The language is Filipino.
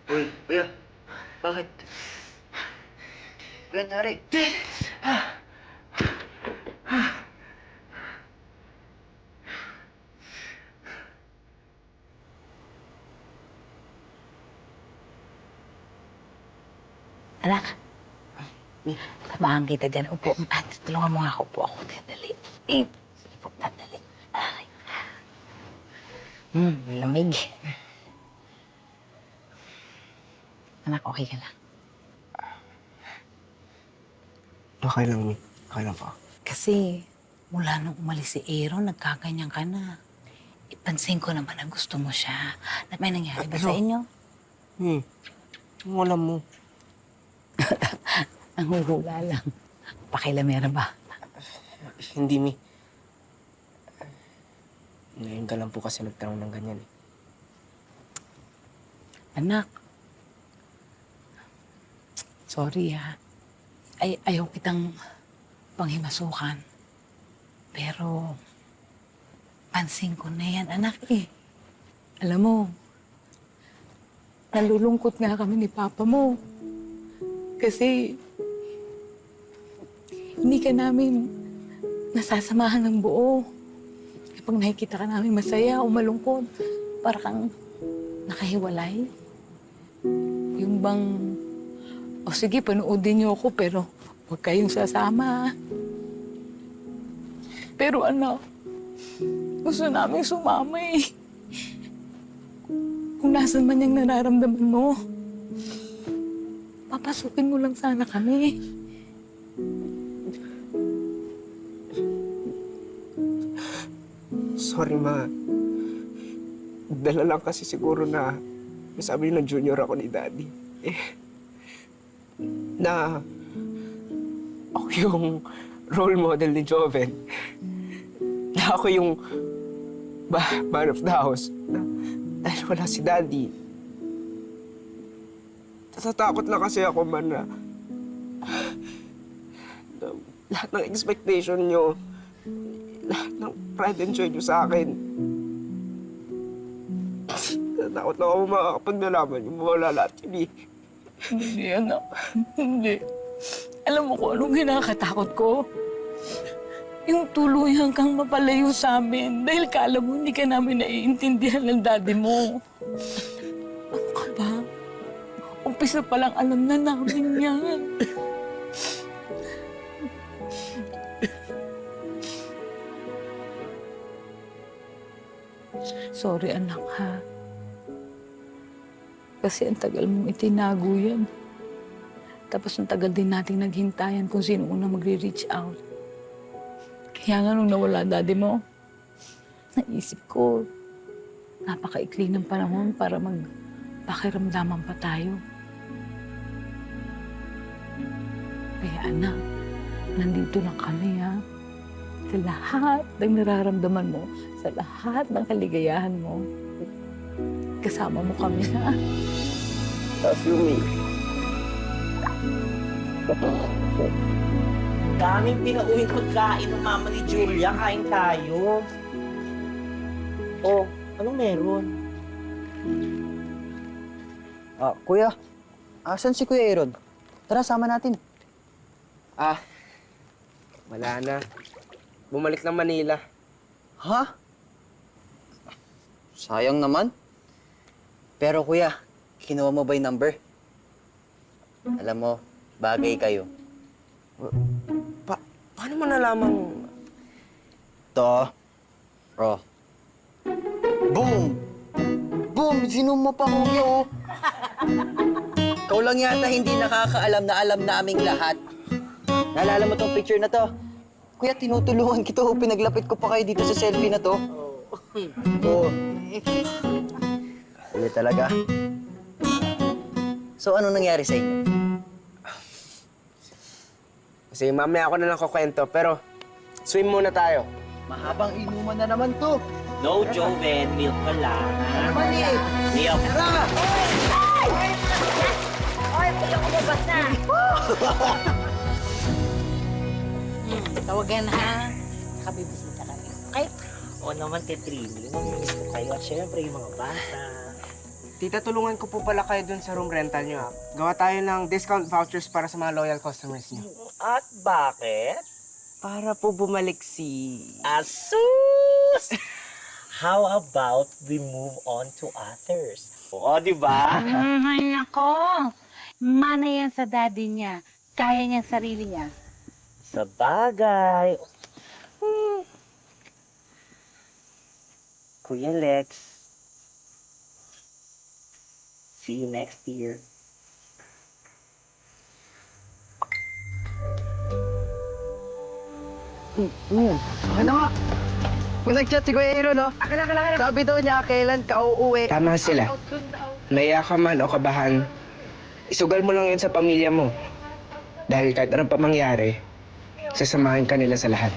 Uy, kuya. Bakit? Kuya, nangyari? Anak, tabahan kita dyan. Upo. At tulungan mo nga ako. Upo ako. Dali. Upo na, dali. Ay. Lamig. Anak, okay ka lang? Okay lang, Mi. Okay lang po. Kasi mula nung umalis si Aaron, nagkaganyan ka na. Ipansin ko naman na gusto mo siya. At may nangyari ba sa inyo? Ang alam mo. Ang huhula lang. Pakilamera ba? Hindi, Mi. Ngayon ka lang po kasi nagtanong ng ganyan eh. Anak. Sorry ha. Ayaw kitang panghimasukan. Pero pansin ko na yan, anak eh. Alam mo, nalulungkot nga kami ni Papa mo. Kasi hindi ka namin nasasamahan ng buo. Kapag nakikita ka namin masaya o malungkot, para kang nakahiwalay. Yung bang, o sige, panoodin niyo ako, pero huwag kayong sasama. Pero anak, gusto namin sumama eh. Kung nasan man yung nararamdaman mo, papasukin mo lang sana kami. Sorry, Ma. Dala lang kasi siguro na sabi na junior ako ni Daddy. Na ako yung role model ni Joven. Na ako yung man of the house. Na dahil wala si Daddy. Natatakot lang kasi ako, man, na lahat ng expectation nyo, lahat ng pride and joy nyo sa akin. Natatakot lang ako makakapag nalaman yung mawala lahat yun eh. Hindi, anak. Hindi. Alam mo kung anong kinakatakot ko? Yung tuluyan kang mapalayo sa amin dahil kala mo hindi ka namin naiintindihan ng daddy mo. Ano ka ba? Umpisa pa lang alam na namin yan. Sorry, anak, ha? Kasi ang tagal mong itinago yan. Tapos ang tagal din nating naghintayan kung sino unang magre-reach out. Kaya nga nung nawala daddy mo, naisip ko, napakaikli ng panahon para magpakiramdaman pa tayo. Kaya anak, nandito lang kami, ha? Sa lahat ng nararamdaman mo, sa lahat ng kaligayahan mo, kasama mo kami, ha? Love you, Mi. Daming pinauwing pagkain ng mama ni Julia. Kain tayo. Oh, anong meron? Kuya, asan si Kuya Aaron? Tara, sama natin. Wala na. Bumalik ng Manila. Ha? Sayang naman. Pero kuya, kinuha mo ba yung number? Alam mo, bagay kayo. Paano mo nalamang... To. Oh. Boom! Boom! Sinuma pa, kuya, oh. Ikaw lang yata hindi nakakaalam na alam naming lahat. Naalala mo tong picture na to? Kuya, tinutulungan kita, oh. Pinaglapit ko pa kayo dito sa selfie na to. Oo. Kuya talaga. So, ano nangyari sa inyo? Kasi mamaya ako na lang kukwento, pero swim muna tayo. Mahabang inuman na naman to. No, Joven. Milk ka lang. Naman eh. Milk. Tara! Oy, pulang umabas na. Tawagan, ha? Nakabibisita kami. Okay? Oo naman, Tetrini. Mamimiss ko kayo. At syempre, yung mga bata. Tita, tulungan ko po pala kayo dun sa room rental nyo. Gawa tayo ng discount vouchers para sa mga loyal customers nyo. At bakit? Para po bumalik si... Asus! How about we move on to others? Oo, di ba? Ay, nako. Mana yan sa daddy niya. Kaya niya sarili niya. Sa bagay. Kuya Lex. See you next year. Ano nga? Kung nag-chat si Kuya Aaron, no? Sabi daw niya, kailan ka uuwi. Tama sila. Naiya ka man o kabahan, isugal mo lang yun sa pamilya mo. Dahil kahit anong pa mangyari, sasamahin ka nila sa lahat.